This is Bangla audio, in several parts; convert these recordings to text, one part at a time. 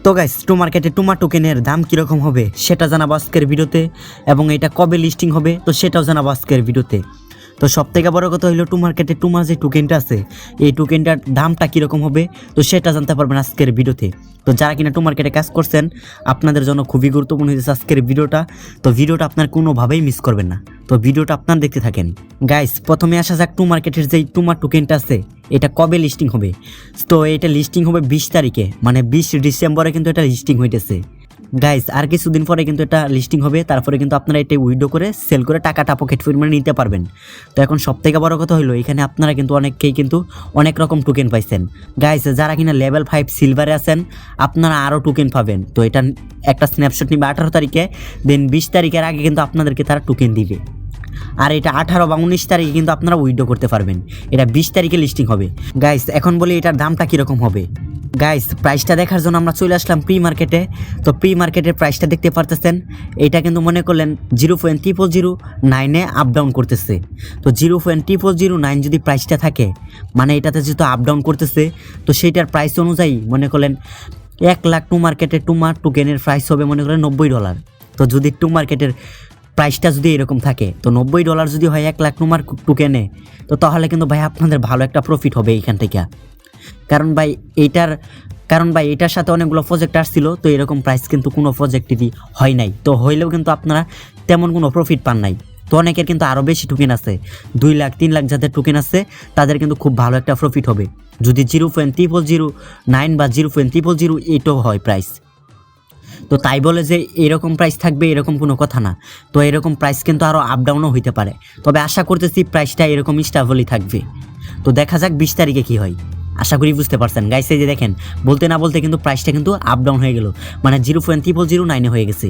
তো গাইস টু মার্কেটে টুমা টোকেনের দাম কীরকম হবে সেটা জানাবো আজকের ভিডিওতে, এবং এটা কবে লিস্টিং হবে তো সেটাও জানাবো আজকের ভিডিওতে। তো সবথেকে বড় কথা হলো টু মার্কেটে টুমা যে টোকেনটা আছে এই টোকেনটার দামটা কীরকম হবে তো সেটা জানতে পারবেন আজকের ভিডিওতে। তো যারা কিনা টু মার্কেটে কাজ করছেন আপনাদের জন্য খুবই গুরুত্বপূর্ণ হয়েছে আজকের ভিডিওটা। তো ভিডিওটা আপনার কোনোভাবেই মিস করবেন না, তো ভিডিওটা আপনার দেখতে থাকেন। গাইস প্রথমে আসা যাক টু মার্কেটের যেই টুমা টোকেনটা আছে এটা কবে লিস্টিং হবে। তো এটা লিস্টিং হবে 20 তারিখে, মানে 20 ডিসেম্বরে কিন্তু এটা লিস্টিং হইতেছে। গাইস আর কিছুদিন পরে কিন্তু এটা লিস্টিং হবে, তারপরে কিন্তু আপনারা এটা উইথড্র করে সেল করে টাকাটা পকেট পরিমাণে নিতে পারবেন। তো এখন সবথেকে বড় কথা হলো এখানে আপনারা কিন্তু অনেককেই কিন্তু অনেক রকম টোকেন পাইছেন। গাইস যারা কিনা লেভেল 5 সিলভারে আছেন আপনারা আরও টোকেন পাবেন। তো এটা একটা স্ন্যাপশট নিবে 18 তারিখে, দেন 20 তারিখের আগে কিন্তু আপনাদেরকে তারা টোকেন দিবে। আর এটা 18 বা 19 তারিখে কিন্তু আপনারা উইথড্র করতে পারবেন। এটা 20 তারিখে লিস্টিং হবে। গাইস এখন বলি এটার দামটা কীরকম হবে। গাইস প্রাইসটা দেখার জন্য আমরা চলে আসলাম প্রি মার্কেটে। তো প্রি মার্কেটের প্রাইসটা দেখতে পারতেছেন, এটা কিন্তু মনে করলেন 0.0009-এ আপ ডাউন করতেছে। তো 0.0009 যদি প্রাইসটা থাকে মানে এটাতে যেহেতু আপ ডাউন করতেছে তো সেইটার প্রাইস অনুযায়ী মনে করলেন 1 লাখ টু মার্কেটে টুমা টোকেনের প্রাইস হবে মনে করেন $90। তো যদি টু মার্কেটের প্রাইসটা যদি এরকম থাকে তো $90 যদি হয় 1 লাখ টুমার টোকেনে, তো তাহলে কিন্তু ভাই আপনাদের ভালো একটা প্রফিট হবে এইখান থেকে। কারণ ভাই এটার সাথে অনেকগুলো প্রজেক্ট আসছিল, তো এরকম প্রাইস কিন্তু কোনো প্রজেক্টেরই হয় নাই। তো হইলেও কিন্তু আপনারা তেমন কোনো প্রফিট পান নাই। তো অনেকের কিন্তু আরও বেশি টোকেন আছে, 2 লাখ 3 লাখ যাদের টোকেন আছে তাদের কিন্তু খুব ভালো একটা প্রফিট হবে যদি 0.0009 বা 0.0008 হয় প্রাইস। তো তাই বলে যে এরকম প্রাইস থাকবে এরকম কোনো কথা না। তো এরকম প্রাইস কিন্তু আরও আপ ডাউনও হইতে পারে, তবে আশা করতেছি প্রাইসটা এরকম স্টেবলই থাকবে। তো দেখা যাক 20 তারিখে কী হয়। আশা করি বুঝতে পারছেন গাইস, এই যে দেখেন বলতে না বলতে কিন্তু প্রাইসটা কিন্তু আপ ডাউন হয়ে গেল, মানে 0.0009 হয়ে গেছে।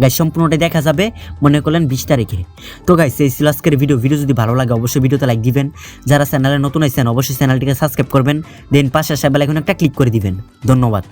গাইস সম্পূর্ণটাই দেখা যাবে মনে করলেন 20 তারিখে। তো গাইস এই ছিল আজকের ভিডিও যদি ভালো লাগে অবশ্যই ভিডিওতে লাইক দিবেন, যারা চ্যানেলে নতুন আছেন অবশ্যই চ্যানেলটিকে সাবস্ক্রাইব করবেন, দেন পাশে আসা বেল আইকনে একটা ক্লিক করে দিবেন। ধন্যবাদ।